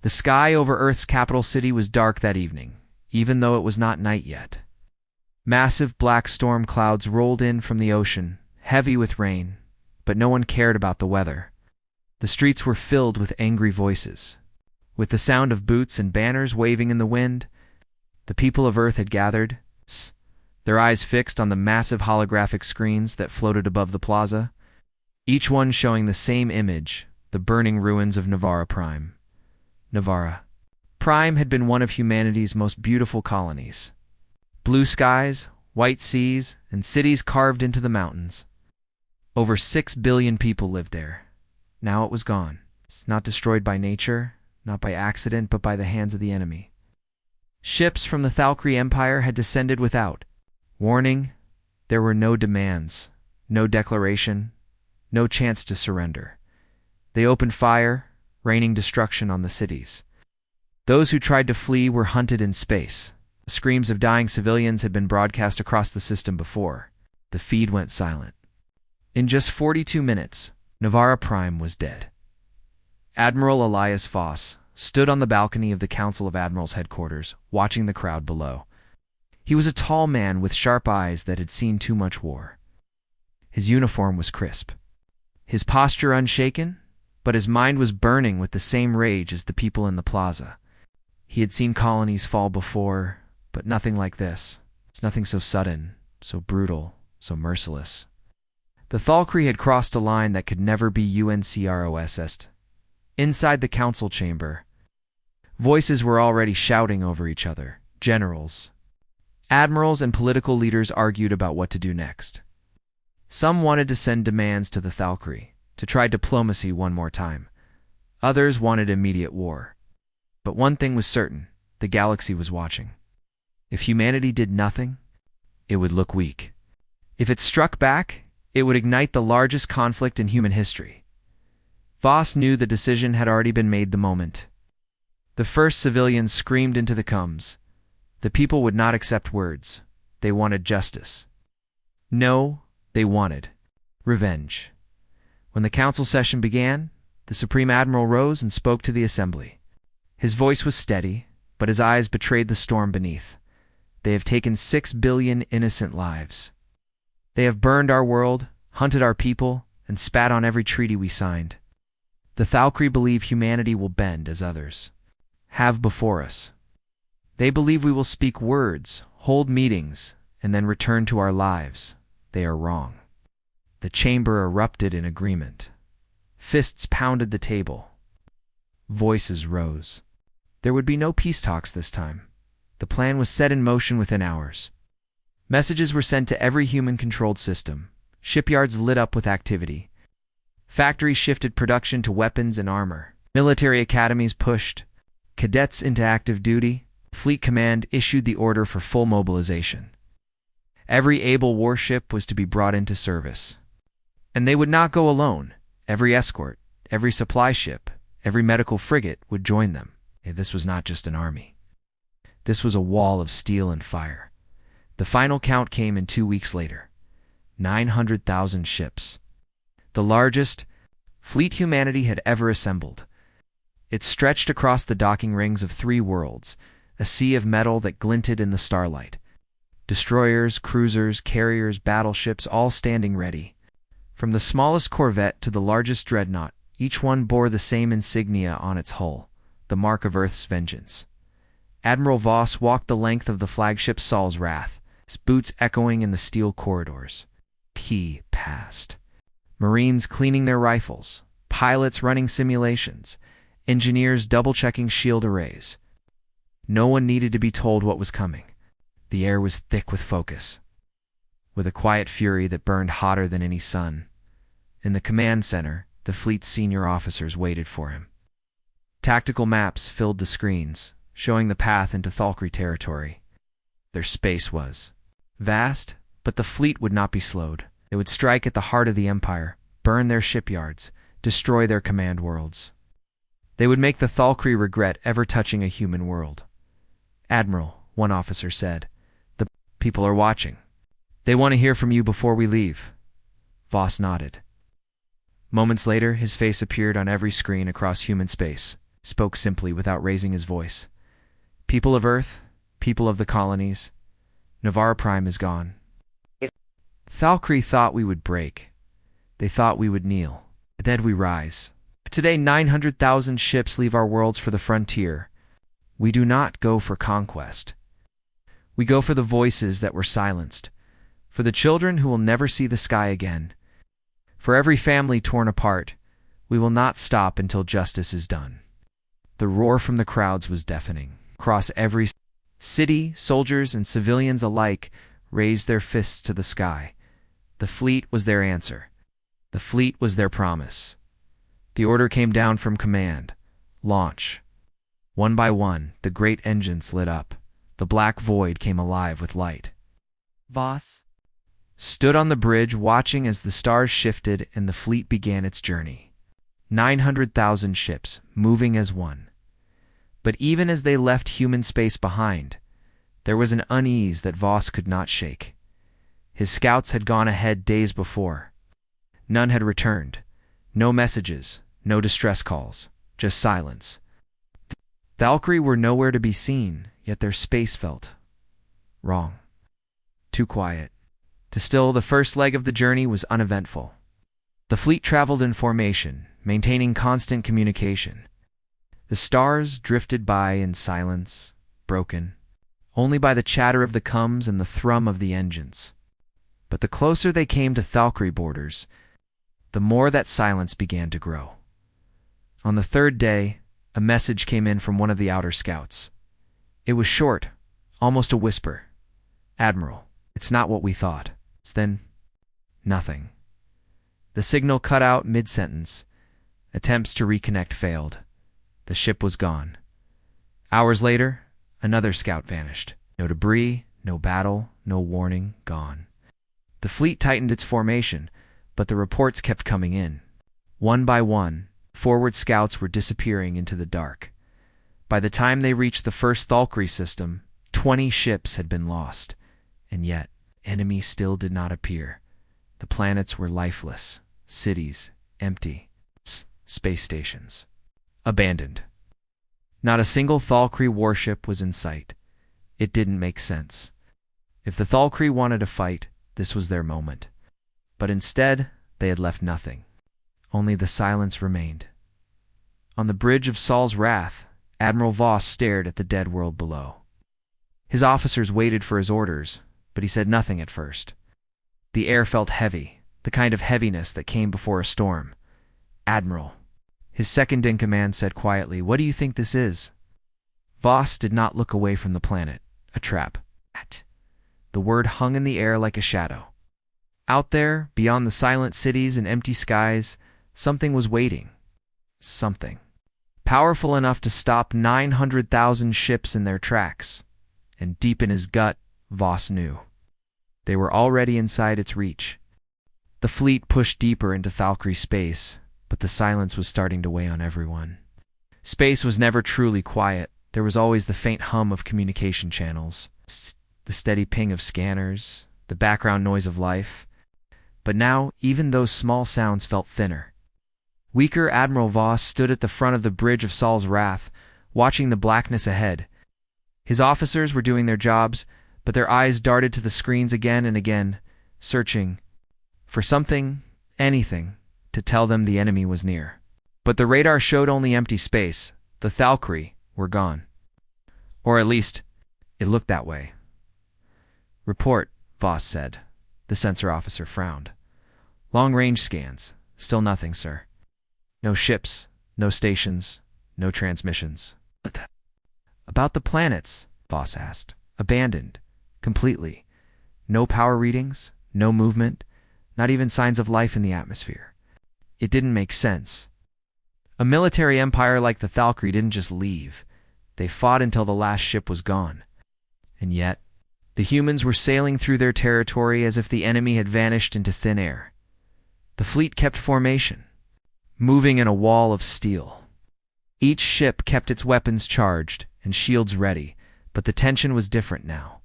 The sky over Earth's capital city was dark that evening, even though it was not night yet. Massive black storm clouds rolled in from the ocean, heavy with rain, but no one cared about the weather. The streets were filled with angry voices. With the sound of boots and banners waving in the wind, the people of Earth had gathered, their eyes fixed on the massive holographic screens that floated above the plaza, each one showing the same image, the burning ruins of Navara Prime. Navara Prime had been one of humanity's most beautiful colonies. Blue skies, white seas, and cities carved into the mountains. Over 6 billion people lived there. Now it was gone. It's not destroyed by nature, not by accident, but by the hands of the enemy. Ships from the Thalkri Empire had descended without warning. There were no demands, no declaration, no chance to surrender. They opened fire, raining destruction on the cities. Those who tried to flee were hunted in space. The screams of dying civilians had been broadcast across the system before. The feed went silent. In just 42 minutes, Navara Prime was dead. Admiral Elias Voss stood on the balcony of the Council of Admirals headquarters, watching the crowd below. He was a tall man with sharp eyes that had seen too much war. His uniform was crisp, his posture unshaken, but his mind was burning with the same rage as the people in the plaza. He had seen colonies fall before, but nothing like this. It's nothing so sudden, so brutal, so merciless. The Thalkri had crossed a line that could never be uncrossed. Inside the council chamber, voices were already shouting over each other. Generals, admirals, and political leaders argued about what to do next. Some wanted to send demands to the Thalkri, to try diplomacy one more time. Others wanted immediate war. But one thing was certain, the galaxy was watching. If humanity did nothing, it would look weak. If it struck back, it would ignite the largest conflict in human history. Voss knew the decision had already been made the moment. The first civilians screamed into the cums. The people would not accept words. They wanted justice. No, they wanted revenge. When the council session began, the Supreme Admiral rose and spoke to the assembly. His voice was steady, but his eyes betrayed the storm beneath. They have taken 6 billion innocent lives. They have burned our world, hunted our people, and spat on every treaty we signed. The Thalkri believe humanity will bend as others have before us. They believe we will speak words, hold meetings, and then return to our lives. They are wrong. The chamber erupted in agreement. Fists pounded the table. Voices rose. There would be no peace talks this time. The plan was set in motion within hours. Messages were sent to every human-controlled system. Shipyards lit up with activity. Factories shifted production to weapons and armor. Military academies pushed cadets into active duty. Fleet Command issued the order for full mobilization. Every able warship was to be brought into service. And they would not go alone. Every escort, every supply ship, every medical frigate would join them. This was not just an army. This was a wall of steel and fire. The final count came in 2 weeks later. 900,000 ships. The largest fleet humanity had ever assembled. It stretched across the docking rings of 3 worlds, a sea of metal that glinted in the starlight. Destroyers, cruisers, carriers, battleships, all standing ready. From the smallest corvette to the largest dreadnought, each one bore the same insignia on its hull, the mark of Earth's vengeance. Admiral Voss walked the length of the flagship Sol's Wrath, his boots echoing in the steel corridors. He passed. Marines cleaning their rifles, pilots running simulations, engineers double-checking shield arrays. No one needed to be told what was coming. The air was thick with focus, with a quiet fury that burned hotter than any sun. In the command center, the fleet's senior officers waited for him. Tactical maps filled the screens, showing the path into Thalkri territory. Their space was vast, but the fleet would not be slowed. It would strike at the heart of the Empire, burn their shipyards, destroy their command worlds. They would make the Thalkri regret ever touching a human world. "Admiral," one officer said, "the people are watching. They want to hear from you before we leave." Voss nodded. Moments later, his face appeared on every screen across human space. spoke simply without raising his voice. People of Earth, people of the colonies, Navarre Prime is gone. Thalcree thought we would break. They thought we would kneel. Dead we rise. Today 900,000 ships leave our worlds for the frontier. We do not go for conquest. We go for the voices that were silenced, for the children who will never see the sky again. For every family torn apart, we will not stop until justice is done. The roar from the crowds was deafening. Across every city, soldiers and civilians alike raised their fists to the sky. The fleet was their answer. The fleet was their promise. The order came down from command. Launch. One by one, the great engines lit up. The black void came alive with light. Voss Stood on the bridge watching as the stars shifted and the fleet began its journey. 900,000 ships, moving as one. But even as they left human space behind, there was an unease that Voss could not shake. His scouts had gone ahead days before. None had returned. No messages, no distress calls, just silence. Thalcree were nowhere to be seen, yet their space felt wrong. Too quiet. Still, the first leg of the journey was uneventful. The fleet traveled in formation, maintaining constant communication. The stars drifted by in silence, broken, only by the chatter of the cums and the thrum of the engines. But the closer they came to Thalcree borders, the more that silence began to grow. On the third day, a message came in from one of the outer scouts. It was short, almost a whisper. "Admiral, it's not what we thought." Then, nothing. The signal cut out mid-sentence. Attempts to reconnect failed. The ship was gone. Hours later, another scout vanished. No debris, no battle, no warning, gone. The fleet tightened its formation, but the reports kept coming in. One by one, forward scouts were disappearing into the dark. By the time they reached the first Thalcree system, 20 ships had been lost. And yet, enemy still did not appear. The planets were lifeless, cities empty, space stations abandoned. Not a single Thalcree warship was in sight. It didn't make sense. If the Thalcree wanted to fight, this was their moment. But instead, they had left nothing. Only the silence remained. On the bridge of Saul's Wrath, Admiral Voss stared at the dead world below. His officers waited for his orders, but he said nothing at first. The air felt heavy, the kind of heaviness that came before a storm. "Admiral," his second-in-command said quietly, "what do you think this is?" Voss did not look away from the planet. A trap. The word hung in the air like a shadow. Out there, beyond the silent cities and empty skies, something was waiting. Something. Powerful enough to stop 900,000 ships in their tracks. And deep in his gut, Voss knew. They were already inside its reach. The fleet pushed deeper into Thalcree space, but the silence was starting to weigh on everyone. Space was never truly quiet. There was always the faint hum of communication channels, the steady ping of scanners, the background noise of life. But now, even those small sounds felt thinner. Weaker Admiral Voss stood at the front of the bridge of Saul's Wrath, watching the blackness ahead. His officers were doing their jobs, but their eyes darted to the screens again and again, searching for something, anything, to tell them the enemy was near. But the radar showed only empty space. The Thalcree were gone. Or at least, it looked that way. "Report," Voss said. The sensor officer frowned. "Long-range scans. Still nothing, sir. No ships, no stations, no transmissions." "About the planets?" Voss asked. "Abandoned. Completely. No power readings, no movement, not even signs of life in the atmosphere." It didn't make sense. A military empire like the Thalcree didn't just leave. They fought until the last ship was gone. And yet, the humans were sailing through their territory as if the enemy had vanished into thin air. The fleet kept formation, moving in a wall of steel. Each ship kept its weapons charged and shields ready, but the tension was different now.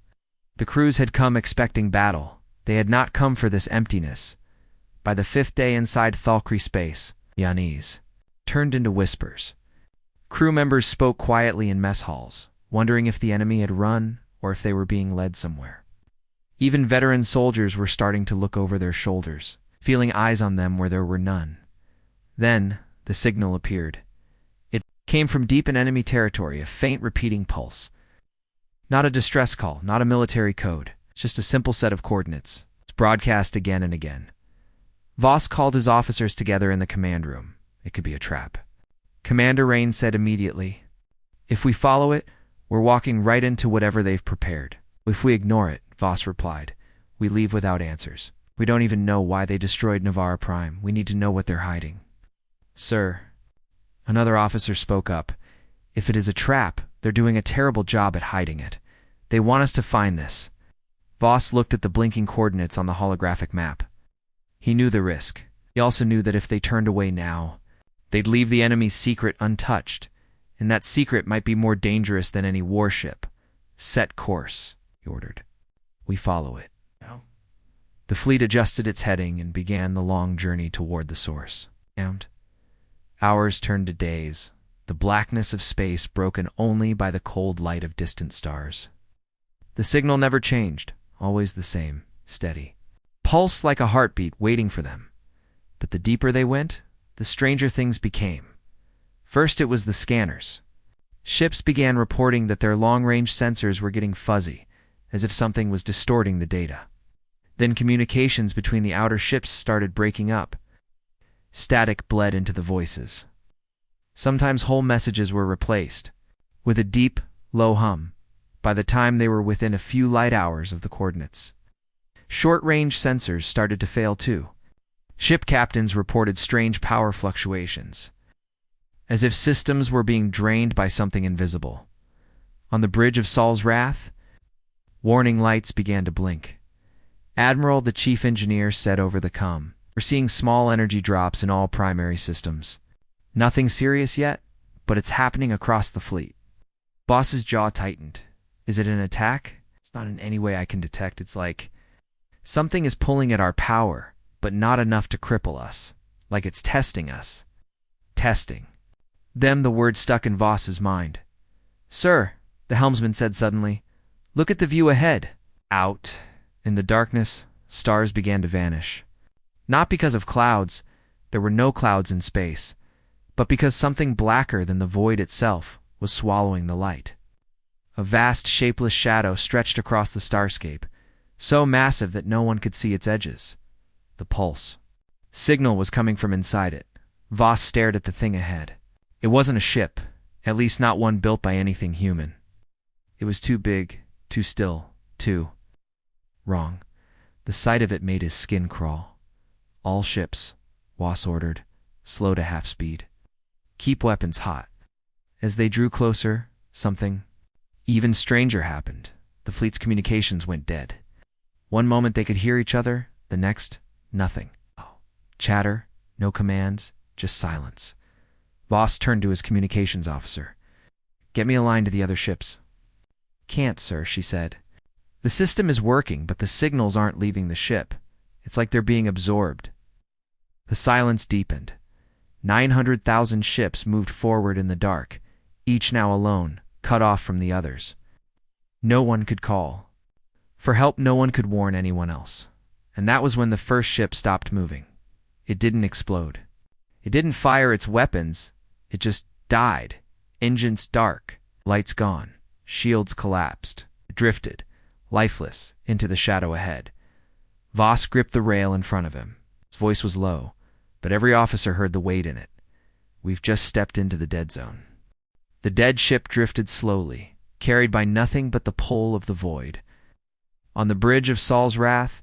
The crews had come expecting battle. They had not come for this emptiness. By the 5th day inside Thalcree space, the unease turned into whispers. Crew members spoke quietly in mess halls, wondering if the enemy had run or if they were being led somewhere. Even veteran soldiers were starting to look over their shoulders, feeling eyes on them where there were none. Then, the signal appeared. It came from deep in enemy territory, a faint repeating pulse. Not a distress call, not a military code, just a simple set of coordinates. It's broadcast again and again. Voss called his officers together in the command room. It could be a trap. Commander Rain said immediately, "If we follow it, we're walking right into whatever they've prepared. If we ignore it," Voss replied, "we leave without answers. We don't even know why they destroyed Navarre Prime. We need to know what they're hiding." "Sir," another officer spoke up, "if it is a trap, they're doing a terrible job at hiding it. They want us to find this." Voss looked at the blinking coordinates on the holographic map. He knew the risk. He also knew that if they turned away now, they'd leave the enemy's secret untouched, and that secret might be more dangerous than any warship. "Set course," he ordered. "We follow it." No. The fleet adjusted its heading and began the long journey toward the source. Hours turned to days, the blackness of space broken only by the cold light of distant stars. The signal never changed, always the same, steady. Pulsed like a heartbeat waiting for them. But the deeper they went, the stranger things became. First it was the scanners. Ships began reporting that their long-range sensors were getting fuzzy, as if something was distorting the data. Then communications between the outer ships started breaking up. Static bled into the voices. Sometimes whole messages were replaced, with a deep, low hum, by the time they were within a few light hours of the coordinates. Short-range sensors started to fail too. Ship captains reported strange power fluctuations, as if systems were being drained by something invisible. On the bridge of Saul's Wrath, warning lights began to blink. Admiral, the chief engineer, said over the comm, "We're seeing small energy drops in all primary systems. Nothing serious yet, but it's happening across the fleet." Boss's jaw tightened. Is it an attack? It's not in any way I can detect. It's like something is pulling at our power, but not enough to cripple us. Like it's testing us. Testing. Then the word stuck in Voss's mind. "Sir," the helmsman said suddenly, "look at the view ahead." Out, in the darkness, stars began to vanish. Not because of clouds, there were no clouds in space, but because something blacker than the void itself was swallowing the light. A vast, shapeless shadow stretched across the starscape, so massive that no one could see its edges. The pulse. Signal was coming from inside it. Voss stared at the thing ahead. It wasn't a ship, at least not one built by anything human. It was too big, too still, too wrong. The sight of it made his skin crawl. "All ships," Voss ordered, "slow to half speed. Keep weapons hot." As they drew closer, something even stranger happened. The fleet's communications went dead. One moment they could hear each other, the next, nothing. Chatter, no commands, just silence. Voss turned to his communications officer. "Get me a line to the other ships." "Can't, sir," she said. "The system is working, but the signals aren't leaving the ship. It's like they're being absorbed." The silence deepened. 900,000 ships moved forward in the dark, each now alone, cut off from the others. No one could call for help, no one could warn anyone else. And that was when the first ship stopped moving. It didn't explode. It didn't fire its weapons. It just died. Engines dark, lights gone, shields collapsed. It drifted, lifeless, into the shadow ahead. Voss gripped the rail in front of him. His voice was low, but every officer heard the weight in it. "We've just stepped into the dead zone." The dead ship drifted slowly, carried by nothing but the pull of the void. On the bridge of Saul's Wrath,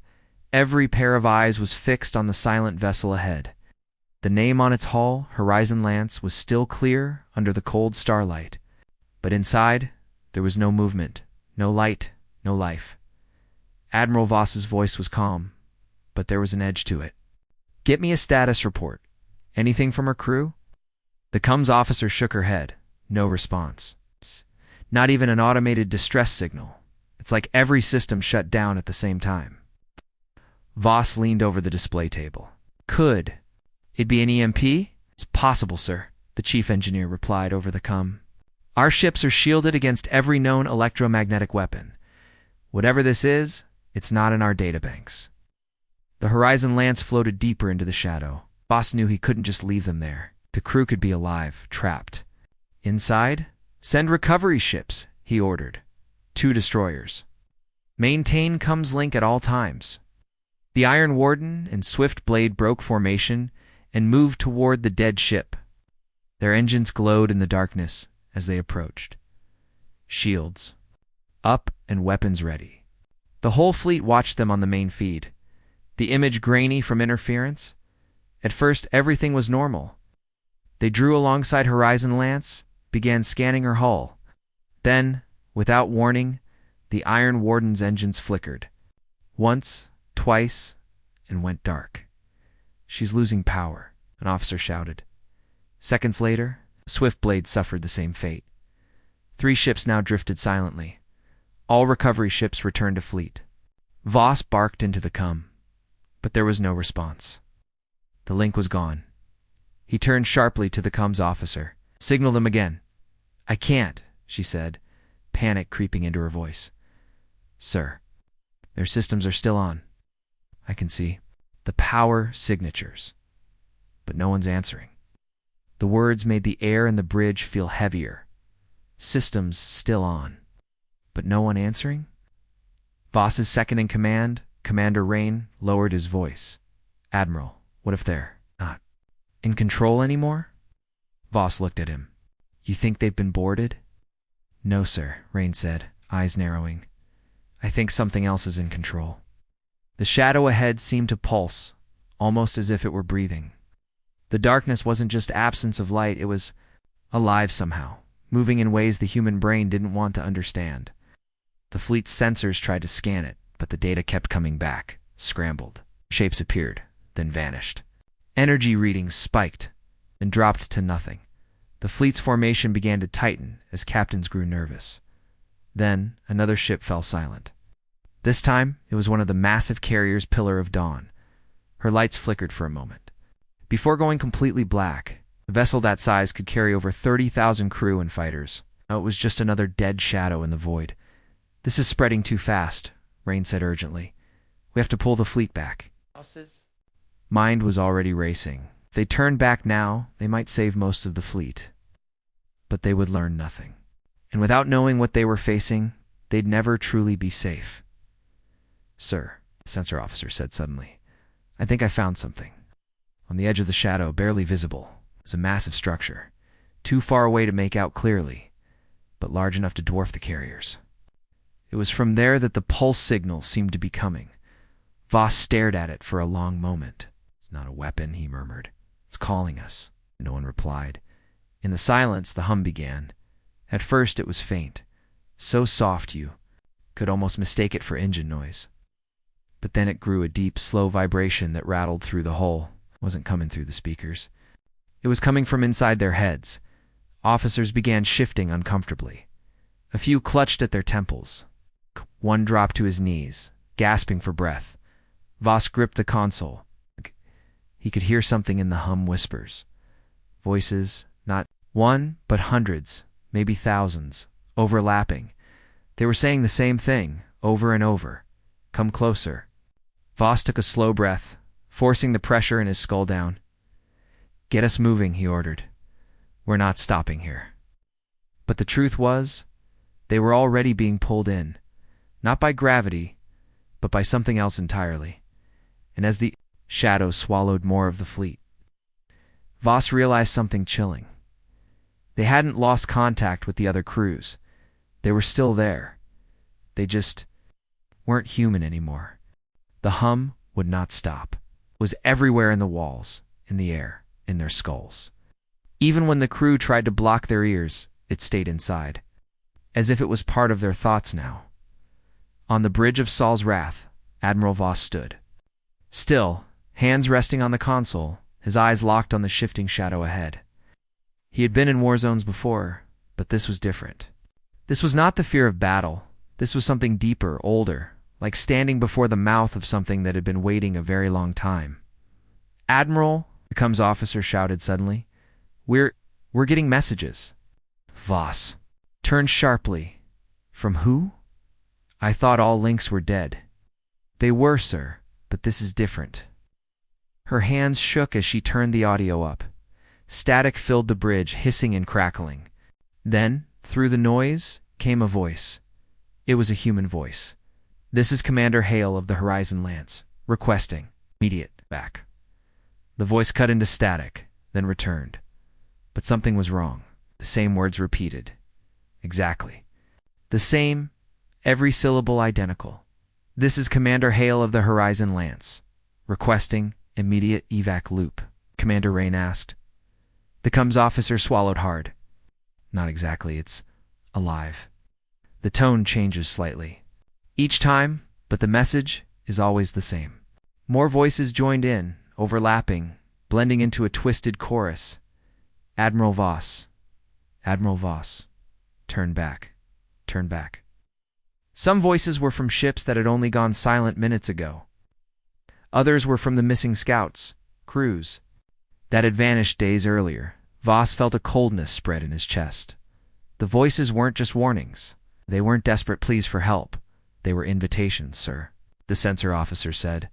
every pair of eyes was fixed on the silent vessel ahead. The name on its hull, Horizon Lance, was still clear under the cold starlight. But inside, there was no movement, no light, no life. Admiral Voss's voice was calm, but there was an edge to it. "Get me a status report. Anything from her crew?" The comms officer shook her head. No response. Not even an automated distress signal. It's like every system shut down at the same time. Voss leaned over the display table. "Could it be an EMP?" "It's possible, sir. the chief engineer replied over the com. Our ships are shielded against every known electromagnetic weapon. Whatever this is, it's not in our databanks. The Horizon Lance floated deeper into the shadow. Voss knew he couldn't just leave them there. The crew could be alive, trapped. Inside? Send recovery ships, he ordered. 2 destroyers. Maintain comms link at all times. The Iron Warden and Swift Blade broke formation and moved toward the dead ship. Their engines glowed in the darkness as they approached. Shields up and weapons ready. The whole fleet watched them on the main feed. The image grainy from interference. At first, everything was normal. They drew alongside Horizon Lance, began scanning her hull. Then, without warning, the Iron Warden's engines flickered. Once, twice, and went dark. She's losing power, an officer shouted. Seconds later, Swiftblade suffered the same fate. 3 ships now drifted silently. All recovery ships returned to fleet. Voss barked into the com, but there was no response. The link was gone. He turned sharply to the comms officer. Signal them again. I can't, she said, panic creeping into her voice. Sir, their systems are still on. I can see the power signatures, but no one's answering. The words made the air in the bridge feel heavier. Systems still on, but no one answering? Voss's second in command, Commander Rain, lowered his voice. Admiral, what if they're not in control anymore? Voss looked at him. You think they've been boarded? No, sir, Rain said, eyes narrowing. I think something else is in control. The shadow ahead seemed to pulse, almost as if it were breathing. The darkness wasn't just absence of light, it was alive somehow, moving in ways the human brain didn't want to understand. The fleet's sensors tried to scan it, but the data kept coming back, scrambled. Shapes appeared, then vanished. Energy readings spiked, and dropped to nothing. The fleet's formation began to tighten as captains grew nervous. Then, another ship fell silent. This time, it was one of the massive carriers Pillar of Dawn. Her lights flickered for a moment. Before going completely black, a vessel that size could carry over 30,000 crew and fighters. Now it was just another dead shadow in the void. This is spreading too fast, Rain said urgently. We have to pull the fleet back. Mind was already racing. If they turned back now, they might save most of the fleet. But they would learn nothing. And without knowing what they were facing, they'd never truly be safe. Sir, the sensor officer said suddenly, I think I found something. On the edge of the shadow, barely visible, was a massive structure, too far away to make out clearly, but large enough to dwarf the carriers. It was from there that the pulse signal seemed to be coming. Voss stared at it for a long moment. It's not a weapon, he murmured. It's calling us. No one replied. In the silence, the hum began. At first, it was faint, so soft you could almost mistake it for engine noise. But then it grew a deep, slow vibration that rattled through the hull. It wasn't coming through the speakers. It was coming from inside their heads. Officers began shifting uncomfortably. A few clutched at their temples. One dropped to his knees, gasping for breath. Voss gripped the console. He could hear something in the hum whispers. Voices, not one, but hundreds, maybe thousands, overlapping. They were saying the same thing, over and over. Come closer. Voss took a slow breath, forcing the pressure in his skull down. Get us moving, he ordered. We're not stopping here. But the truth was, they were already being pulled in, not by gravity, but by something else entirely. And as the shadow swallowed more of the fleet, Voss realized something chilling. They hadn't lost contact with the other crews. They were still there. They just weren't human anymore. The hum would not stop. It was everywhere in the walls, in the air, in their skulls. Even when the crew tried to block their ears, it stayed inside, as if it was part of their thoughts now. On the bridge of Saul's Wrath, Admiral Voss stood. Still, hands resting on the console, his eyes locked on the shifting shadow ahead. He had been in war zones before, but this was different. This was not the fear of battle. This was something deeper, older, like standing before the mouth of something that had been waiting a very long time. Admiral, the comms officer shouted suddenly, We're We're getting messages. Voss turned sharply. From who? I thought all links were dead. They were, sir, but this is different. Her hands shook as she turned the audio up. Static filled the bridge, hissing and crackling. Then, through the noise, came a voice. It was a human voice. This is Commander Hale of the Horizon Lance, requesting immediate back. The voice cut into static, then returned. But something was wrong. The same words repeated. Exactly. The same, every syllable identical. This is Commander Hale of the Horizon Lance, requesting immediate evac loop, Commander Rain asked. The comms officer swallowed hard. Not exactly, it's alive. The tone changes slightly. Each time, but the message is always the same. More voices joined in, overlapping, blending into a twisted chorus. Admiral Voss. Admiral Voss. Turn back. Turn back. Some voices were from ships that had only gone silent minutes ago. Others were from the missing scouts, crews, that had vanished days earlier. Voss felt a coldness spread in his chest. The voices weren't just warnings. They weren't desperate pleas for help. They were invitations, sir, the sensor officer said.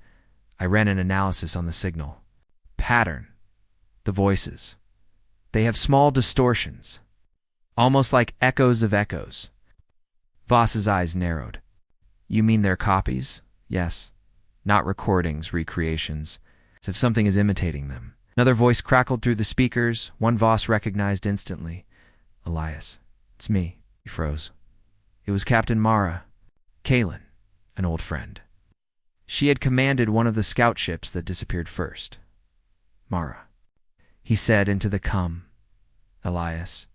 I ran an analysis on the signal. Pattern. The voices. They have small distortions, almost like echoes of echoes. Voss's eyes narrowed. You mean they're copies? Yes. Not recordings, recreations, as if something is imitating them. Another voice crackled through the speakers. One Voss recognized instantly. Elias. It's me. He froze. It was Captain Mara. Kalen, an old friend. She had commanded one of the scout ships that disappeared first. Mara. He said into the Elias,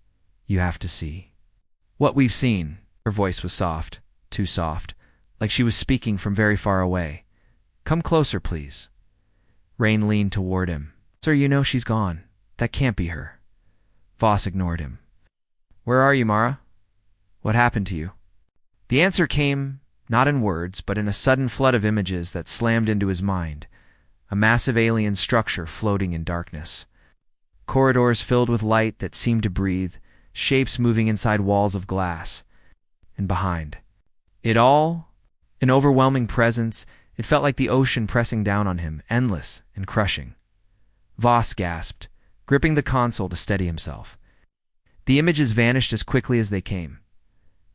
you have to see what we've seen. Her voice was soft, too soft, like she was speaking from very far away. Come closer, please. Rain leaned toward him. Sir, you know she's gone. That can't be her. Voss ignored him. Where are you, Mara? What happened to you? The answer came, not in words, but in a sudden flood of images that slammed into his mind. A massive alien structure floating in darkness. Corridors filled with light that seemed to breathe, shapes moving inside walls of glass. And behind it all, an overwhelming presence. It felt like the ocean pressing down on him, endless and crushing. Voss gasped, gripping the console to steady himself. The images vanished as quickly as they came.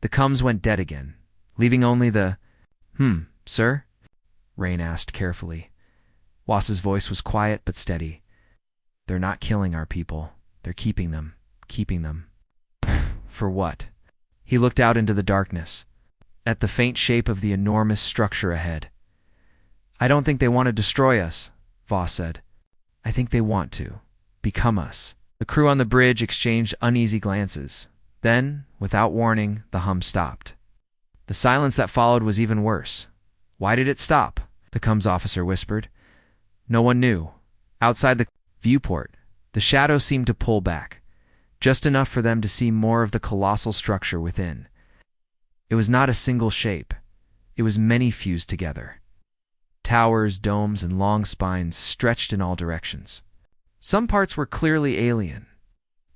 The comms went dead again, leaving only the, sir? Rain asked carefully. Voss's voice was quiet but steady. They're not killing our people. They're keeping them. For what? He looked out into the darkness, at the faint shape of the enormous structure ahead. I don't think they want to destroy us, Voss said. I think they want to become us. The crew on the bridge exchanged uneasy glances. Then, without warning, the hum stopped. The silence that followed was even worse. Why did it stop? The comms officer whispered. No one knew. Outside the viewport, the shadows seemed to pull back, just enough for them to see more of the colossal structure within. It was not a single shape. It was many fused together. Towers, domes, and long spines stretched in all directions. Some parts were clearly alien,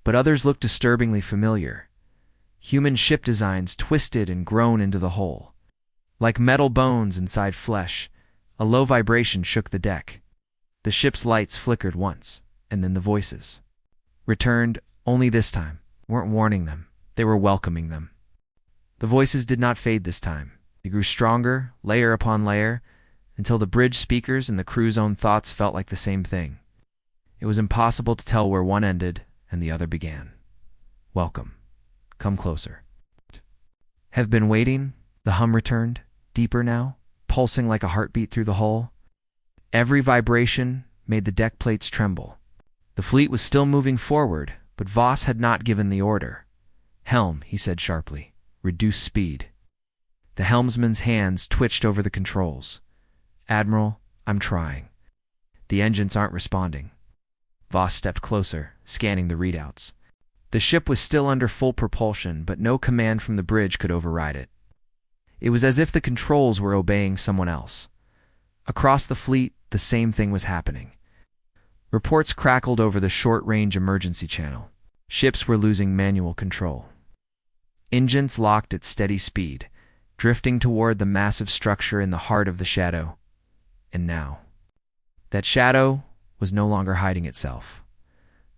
but others looked disturbingly familiar. Human ship designs twisted and grown into the whole. Like metal bones inside flesh, a low vibration shook the deck. The ship's lights flickered once, and then the voices returned, only this time. Weren't warning them. They were welcoming them. The voices did not fade this time. They grew stronger, layer upon layer, until the bridge speakers and the crew's own thoughts felt like the same thing. It was impossible to tell where one ended and the other began. Welcome. Come closer. Have been waiting, the hum returned, deeper now, pulsing like a heartbeat through the hull. Every vibration made the deck plates tremble. The fleet was still moving forward, but Voss had not given the order. Helm, he said sharply. Reduce speed. The helmsman's hands twitched over the controls. Admiral, I'm trying. The engines aren't responding. Voss stepped closer, scanning the readouts. The ship was still under full propulsion, but no command from the bridge could override it. It was as if the controls were obeying someone else. Across the fleet, the same thing was happening. Reports crackled over the short-range emergency channel. Ships were losing manual control. Engines locked at steady speed, drifting toward the massive structure in the heart of the shadow. And now, that shadow was no longer hiding itself.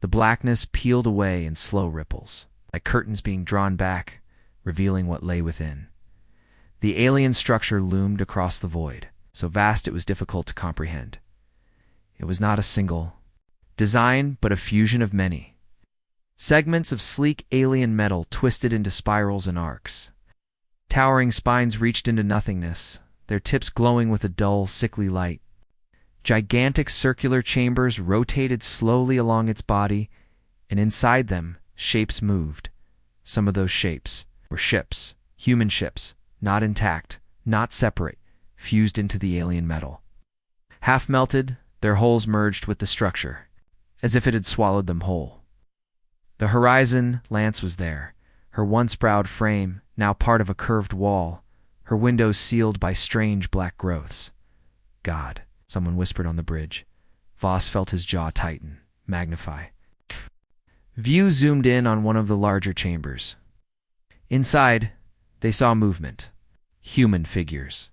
The blackness peeled away in slow ripples, like curtains being drawn back, revealing what lay within. The alien structure loomed across the void, so vast it was difficult to comprehend. It was not a single design, but a fusion of many. Segments of sleek alien metal twisted into spirals and arcs. Towering spines reached into nothingness, their tips glowing with a dull, sickly light. Gigantic circular chambers rotated slowly along its body, and inside them, shapes moved. Some of those shapes were ships, human ships, not intact, not separate, fused into the alien metal. Half melted, their hulls merged with the structure, as if it had swallowed them whole. The horizon lance was there, her once proud frame now part of a curved wall, her windows sealed by strange black growths. God, someone whispered on the bridge. Voss felt his jaw tighten, magnify. View zoomed in on one of the larger chambers. Inside, they saw movement. Human figures.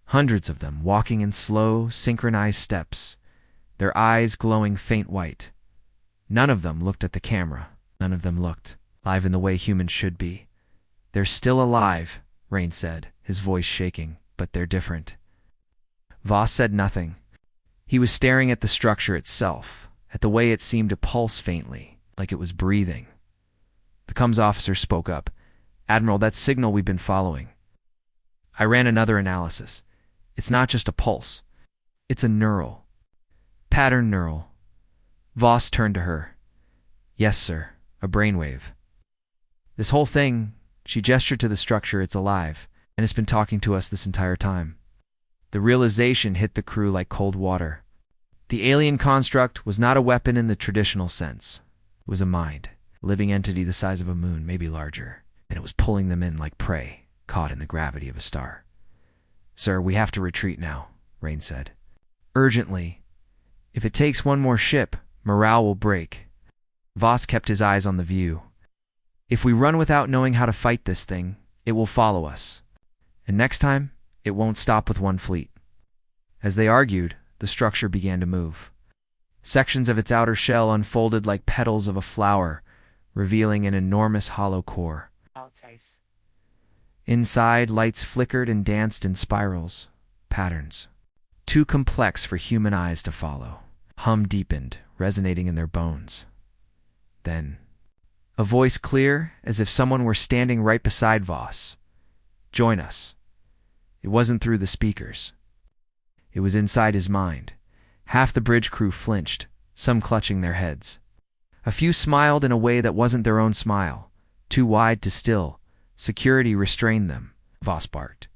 Hundreds of them walking in slow, synchronized steps, their eyes glowing faint white. None of them looked at the camera. None of them looked live in the way humans should be. They're still alive, Rain said, his voice shaking, but they're different. Voss said nothing. He was staring at the structure itself, at the way it seemed to pulse faintly, like it was breathing. The comms officer spoke up. Admiral, that signal we've been following. I ran another analysis. It's not just a pulse. It's a neural. Pattern neural. Voss turned to her. Yes, sir. A brainwave. This whole thing, she gestured to the structure, it's alive, and it's been talking to us this entire time. The realization hit the crew like cold water. The alien construct was not a weapon in the traditional sense. It was a mind, a living entity the size of a moon, maybe larger, and it was pulling them in like prey, caught in the gravity of a star. Sir, we have to retreat now, Rain said. Urgently. If it takes one more ship, morale will break. Voss kept his eyes on the view. If we run without knowing how to fight this thing, it will follow us. And next time, it won't stop with one fleet. As they argued, the structure began to move. Sections of its outer shell unfolded like petals of a flower, revealing an enormous hollow core. Inside, lights flickered and danced in spirals, patterns, too complex for human eyes to follow. Hum deepened, resonating in their bones. Then, a voice clear, as if someone were standing right beside Voss. Join us. It wasn't through the speakers. It was inside his mind. Half the bridge crew flinched, some clutching their heads. A few smiled in a way that wasn't their own smile, too wide to still. Security restrained them, Voss barked.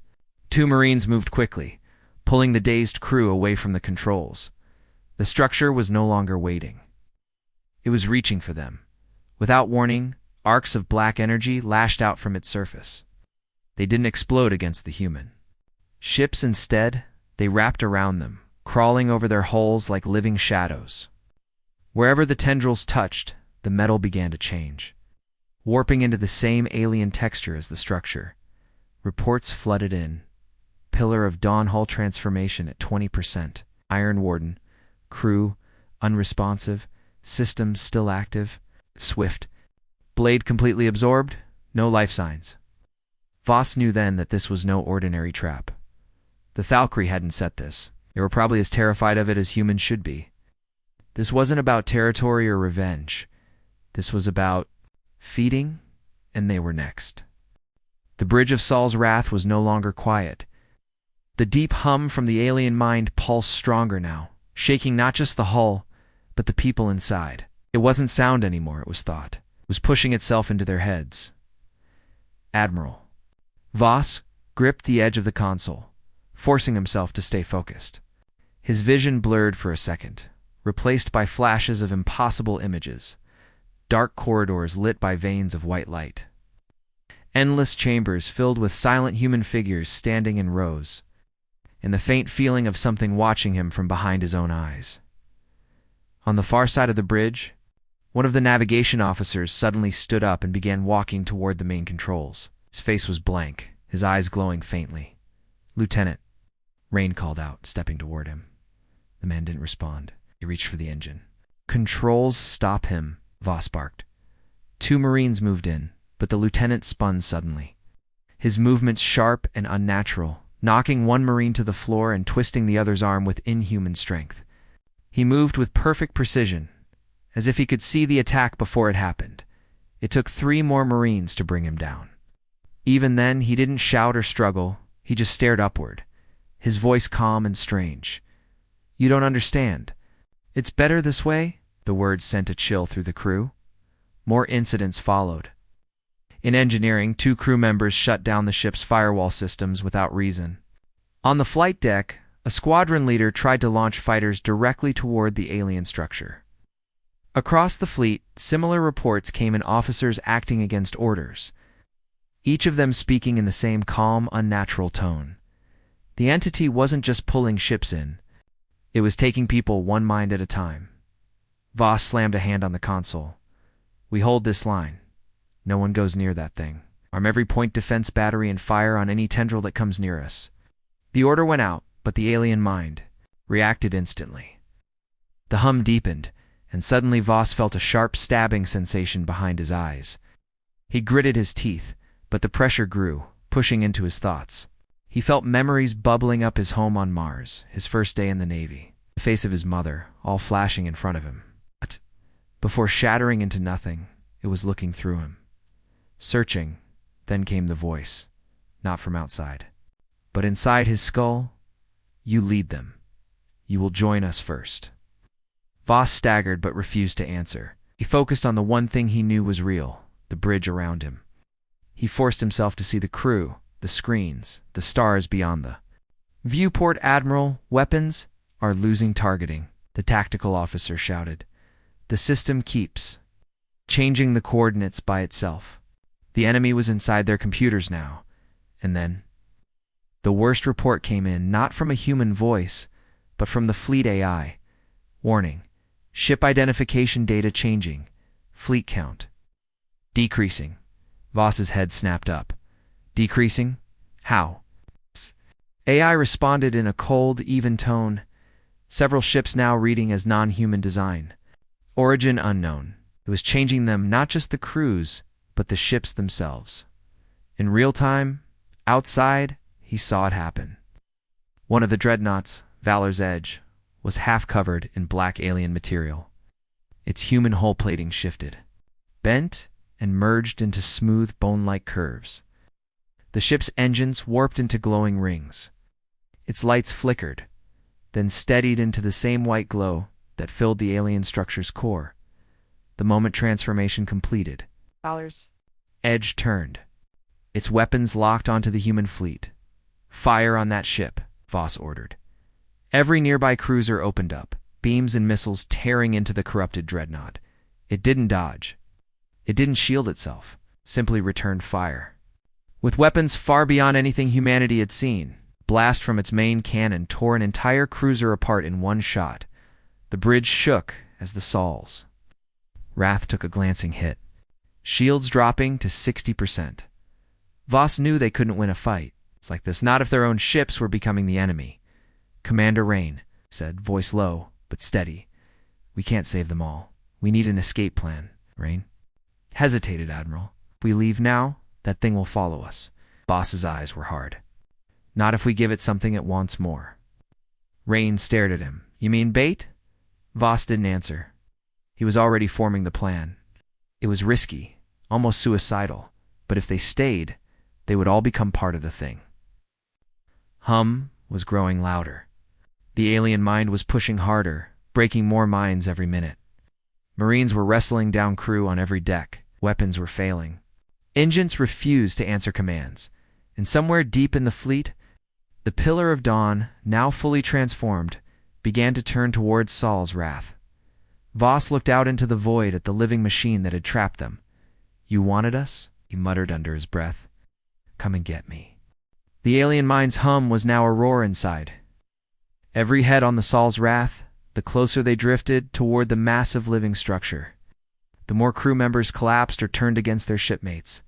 2 Marines moved quickly, pulling the dazed crew away from the controls. The structure was no longer waiting. It was reaching for them. Without warning, arcs of black energy lashed out from its surface. They didn't explode against the human. Ships instead, they wrapped around them, crawling over their hulls like living shadows. Wherever the tendrils touched, the metal began to change, warping into the same alien texture as the structure. Reports flooded in. Pillar of Dawn hull transformation at 20%. Iron Warden. Crew, unresponsive. Systems still active. Swift. Blade completely absorbed. No life signs. Voss knew then that this was no ordinary trap. The Thalkri hadn't set this. They were probably as terrified of it as humans should be. This wasn't about territory or revenge. This was about feeding, and they were next. The bridge of Saul's wrath was no longer quiet. The deep hum from the alien mind pulsed stronger now, shaking not just the hull, but the people inside. It wasn't sound anymore, it was thought. It was pushing itself into their heads. Admiral. Voss gripped the edge of the console, forcing himself to stay focused. His vision blurred for a second, replaced by flashes of impossible images. Dark corridors lit by veins of white light. Endless chambers filled with silent human figures standing in rows, and the faint feeling of something watching him from behind his own eyes. On the far side of the bridge, One of the navigation officers suddenly stood up and began walking toward the main controls. His face was blank, his eyes glowing faintly. "Lieutenant," Rain called out, stepping toward him. The man didn't respond. He reached for the engine. "Controls, stop him," Voss barked. Two Marines moved in, but the lieutenant spun suddenly. His movements sharp and unnatural, knocking one Marine to the floor and twisting the other's arm with inhuman strength. He moved with perfect precision, as if he could see the attack before it happened. It took 3 more Marines to bring him down. Even then, he didn't shout or struggle. He just stared upward, his voice calm and strange. "You don't understand. It's better this way?" The words sent a chill through the crew. More incidents followed. In engineering, 2 crew members shut down the ship's firewall systems without reason. On the flight deck, a squadron leader tried to launch fighters directly toward the alien structure. Across the fleet, similar reports came in, officers acting against orders, each of them speaking in the same calm, unnatural tone. The entity wasn't just pulling ships in. It was taking people one mind at a time. Voss slammed a hand on the console. "We hold this line. No one goes near that thing. Arm every point defense battery and fire on any tendril that comes near us." The order went out, but the alien mind reacted instantly. The hum deepened, and suddenly Voss felt a sharp stabbing sensation behind his eyes. He gritted his teeth, but the pressure grew, pushing into his thoughts. He felt memories bubbling up: his home on Mars, his first day in the Navy, the face of his mother, all flashing in front of him. But before shattering into nothing, it was looking through him. Searching, then came the voice, not from outside, but inside his skull. "You lead them. You will join us first." Voss staggered but refused to answer. He focused on the one thing he knew was real: the bridge around him. He forced himself to see the crew, the screens, the stars beyond the viewport. "Admiral, weapons are losing targeting," the tactical officer shouted. "The system keeps changing the coordinates by itself." The enemy was inside their computers now. And then the worst report came in, not from a human voice, but from the fleet AI. "Warning. Ship identification data changing. Fleet count decreasing." Voss's head snapped up. "Decreasing? How?" AI responded in a cold, even tone. "Several ships now reading as non-human design. Origin unknown." It was changing them, not just the crews, but the ships themselves. In real time, outside, he saw it happen. One of the dreadnoughts, Valor's Edge, was half covered in black alien material. Its human hull plating shifted, bent, and merged into smooth, bone-like curves. The ship's engines warped into glowing rings. Its lights flickered, then steadied into the same white glow that filled the alien structure's core. The moment transformation completed, Dollars. Edge turned. Its weapons locked onto the human fleet. "Fire on that ship," Voss ordered. Every nearby cruiser opened up, beams and missiles tearing into the corrupted dreadnought. It didn't dodge. It didn't shield itself, simply returned fire. With weapons far beyond anything humanity had seen, blast from its main cannon tore an entire cruiser apart in one shot. The bridge shook as the Sols Wrath took a glancing hit, shields dropping to 60%. Voss knew they couldn't win a fight. It's like this, not if their own ships were becoming the enemy. "Commander Rain," said, voice low but steady. "We can't save them all. We need an escape plan." Rain hesitated. "Admiral, if we leave now, that thing will follow us." Voss's eyes were hard. "Not if we give it something it wants more." Rain stared at him. "You mean bait?" Voss didn't answer. He was already forming the plan. It was risky, almost suicidal, but if they stayed, they would all become part of the thing. Hum was growing louder. The alien mind was pushing harder, breaking more minds every minute. Marines were wrestling down crew on every deck. Weapons were failing. Engines refused to answer commands. And somewhere deep in the fleet, the Pillar of Dawn, now fully transformed, began to turn towards Sol's Wrath. Voss looked out into the void at the living machine that had trapped them. "You wanted us?" he muttered under his breath. "Come and get me." The alien mind's hum was now a roar inside. Every head on the Sol's Wrath, the closer they drifted toward the massive living structure. The more crew members collapsed or turned against their shipmates.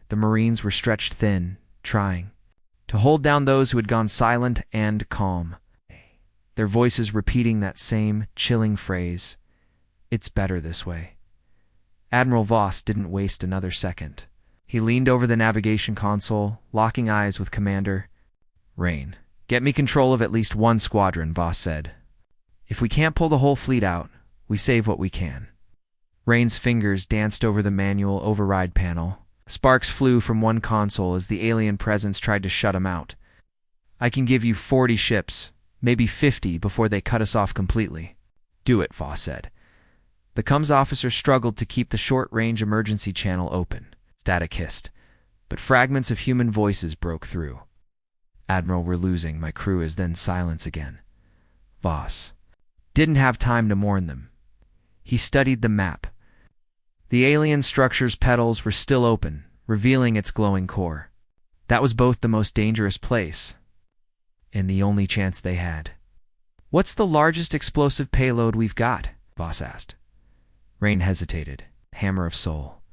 The Marines were stretched thin, trying to hold down those who had gone silent and calm, their voices repeating that same chilling phrase, "It's better this way." Admiral Voss didn't waste another second. He leaned over the navigation console, locking eyes with Commander Rain. "Get me control of at least one squadron," Voss said. "If we can't pull the whole fleet out, we save what we can." Rain's fingers danced over the manual override panel. Sparks flew from one console as the alien presence tried to shut him out. "I can give you 40 ships, maybe 50 before they cut us off completely." "Do it," Voss said. The comms officer struggled to keep the short-range emergency channel open. Static hissed, but fragments of human voices broke through. "Admiral, we're losing. My crew is." Then silence again. Voss didn't have time to mourn them. He studied the map. The alien structure's petals were still open, revealing its glowing core. That was both the most dangerous place and the only chance they had. "What's the largest explosive payload we've got?" Voss asked. Rain hesitated. "Hammer of Soul.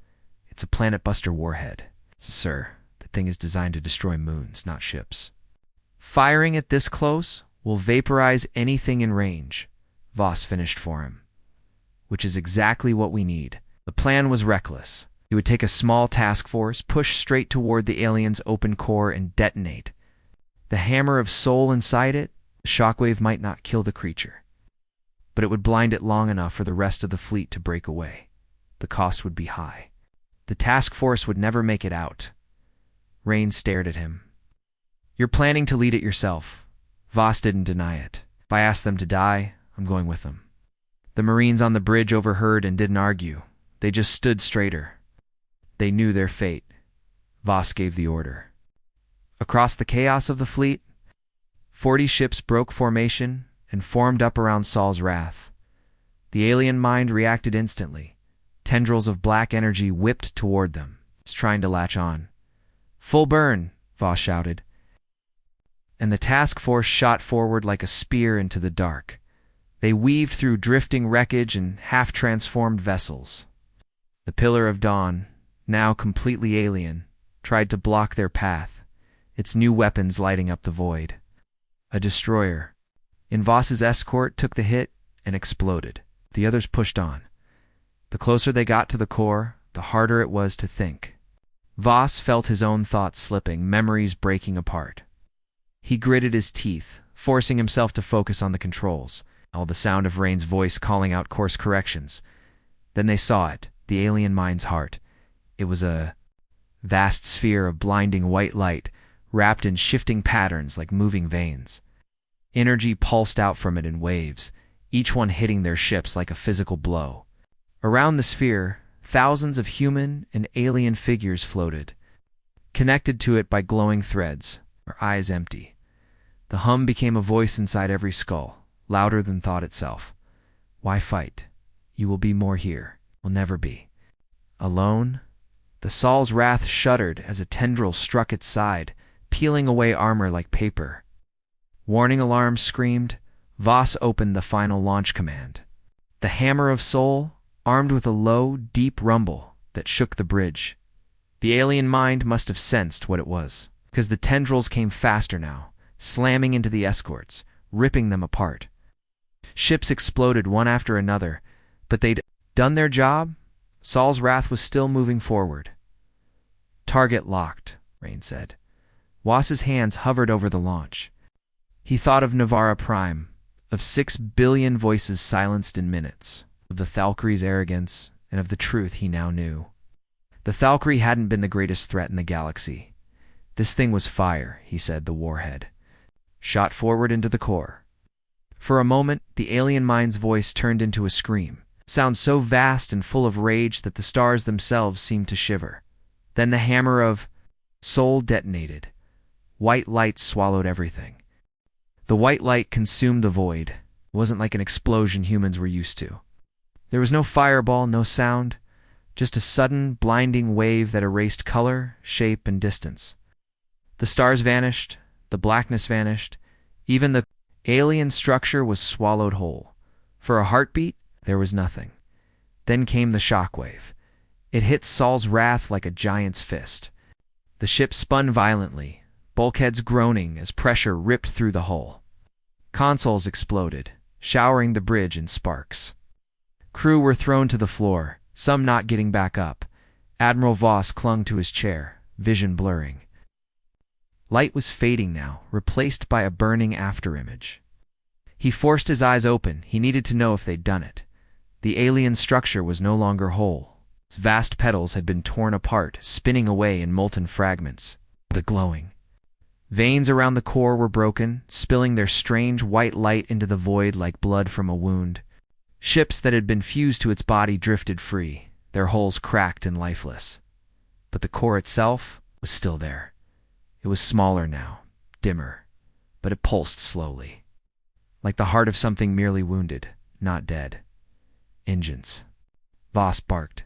It's a planet-buster warhead." "Sir, the thing is designed to destroy moons, not ships." "Firing it this close will vaporize anything in range," Voss finished for him. "Which is exactly what we need." The plan was reckless. He would take a small task force, push straight toward the alien's open core, and detonate. The hammer of soul inside it, the shockwave might not kill the creature, but it would blind it long enough for the rest of the fleet to break away. The cost would be high. The task force would never make it out. Rain stared at him. "You're planning to lead it yourself." Voss didn't deny it. "If I ask them to die, I'm going with them." The Marines on the bridge overheard and didn't argue. They just stood straighter. They knew their fate. Voss gave the order. Across the chaos of the fleet, 40 ships broke formation and formed up around Saul's Wrath. The alien mind reacted instantly. Tendrils of black energy whipped toward them, trying to latch on. "Full burn," Voss shouted. And the task force shot forward like a spear into the dark. They weaved through drifting wreckage and half-transformed vessels. The Pillar of Dawn, now completely alien, tried to block their path, its new weapons lighting up the void. A destroyer, in Voss's escort, took the hit and exploded. The others pushed on. The closer they got to the core, the harder it was to think. Voss felt his own thoughts slipping, memories breaking apart. He gritted his teeth, forcing himself to focus on the controls. All the sound of Rain's voice calling out course corrections. Then they saw it, the alien mind's heart. It was a vast sphere of blinding white light, wrapped in shifting patterns like moving veins. Energy pulsed out from it in waves, each one hitting their ships like a physical blow. Around the sphere, thousands of human and alien figures floated, connected to it by glowing threads, their eyes empty. The hum became a voice inside every skull, louder than thought itself. "Why fight? You will be more here. Will never be." Alone, the Saul's Wrath shuddered as a tendril struck its side, peeling away armor like paper. Warning alarms screamed. Voss opened the final launch command. The Hammer of Soul, armed with a low, deep rumble that shook the bridge. The alien mind must have sensed what it was, because the tendrils came faster now, slamming into the escorts, ripping them apart. Ships exploded one after another, but they'd done their job. Saul's Wrath was still moving forward. "Target locked," Rain said. Voss's hands hovered over the launch. He thought of Navara Prime, of 6 billion voices silenced in minutes, of the Thalkri's arrogance, and of the truth he now knew. The Thalkri hadn't been the greatest threat in the galaxy. This thing was fire, he said, the warhead. Shot forward into the core. For a moment, the alien mind's voice turned into a scream, sound so vast and full of rage that the stars themselves seemed to shiver. Then the Hammer of Soul detonated. White light swallowed everything. The white light consumed the void. It wasn't like an explosion humans were used to. There was no fireball, no sound, just a sudden, blinding wave that erased color, shape, and distance. The stars vanished, the blackness vanished, even the alien structure was swallowed whole. For a heartbeat, there was nothing. Then came the shockwave. It hit Saul's wrath like a giant's fist. The ship spun violently, bulkheads groaning as pressure ripped through the hull. Consoles exploded, showering the bridge in sparks. Crew were thrown to the floor, some not getting back up. Admiral Voss clung to his chair, vision blurring. Light was fading now, replaced by a burning afterimage. He forced his eyes open. He needed to know if they'd done it. The alien structure was no longer whole. Its vast petals had been torn apart, spinning away in molten fragments. The glowing veins around the core were broken, spilling their strange white light into the void like blood from a wound. Ships that had been fused to its body drifted free, their hulls cracked and lifeless. But the core itself was still there. It was smaller now, dimmer, but it pulsed slowly, like the heart of something merely wounded, not dead. Engines. Voss barked.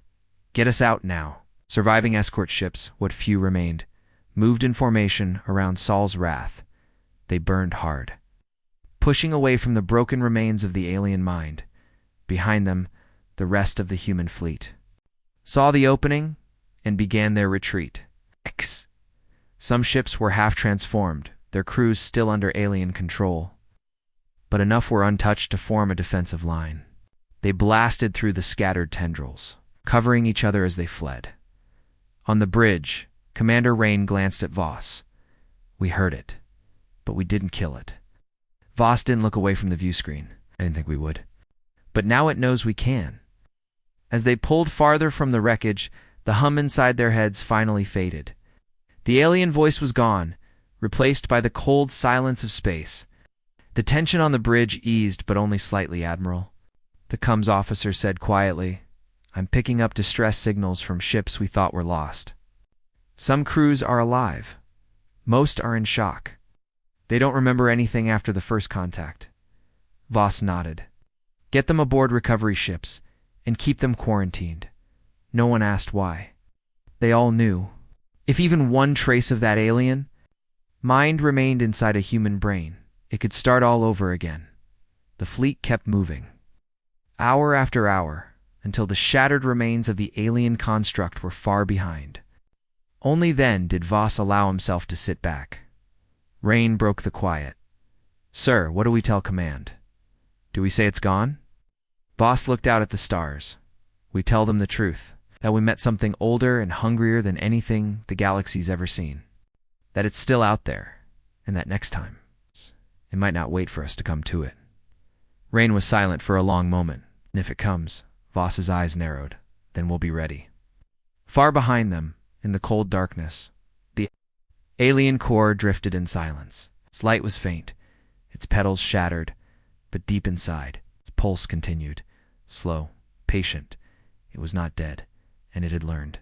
Get us out now. Surviving escort ships, what few remained, moved in formation around Saul's wrath. They burned hard, pushing away from the broken remains of the alien mind. Behind them, the rest of the human fleet saw the opening and began their retreat. Some ships were half transformed, their crews still under alien control. But enough were untouched to form a defensive line. They blasted through the scattered tendrils, covering each other as they fled. On the bridge, Commander Rain glanced at Voss. We heard it, but we didn't kill it. Voss didn't look away from the view screen. I didn't think we would. But now it knows we can. As they pulled farther from the wreckage, the hum inside their heads finally faded. The alien voice was gone, replaced by the cold silence of space. The tension on the bridge eased, but only slightly, Admiral. The comms officer said quietly, I'm picking up distress signals from ships we thought were lost. Some crews are alive. Most are in shock. They don't remember anything after the first contact. Voss nodded. Get them aboard recovery ships and keep them quarantined. No one asked why. They all knew. If even one trace of that alien mind remained inside a human brain, it could start all over again. The fleet kept moving, hour after hour, until the shattered remains of the alien construct were far behind. Only then did Voss allow himself to sit back. Rain broke the quiet. Sir, what do we tell command? Do we say it's gone? Voss looked out at the stars. We tell them the truth, that we met something older and hungrier than anything the galaxy's ever seen. That it's still out there, and that next time, it might not wait for us to come to it. Rain was silent for a long moment, and if it comes, Voss's eyes narrowed. Then we'll be ready. Far behind them, in the cold darkness, the alien core drifted in silence. Its light was faint, its petals shattered, but deep inside, its pulse continued, slow, patient. It was not dead, and it had learned.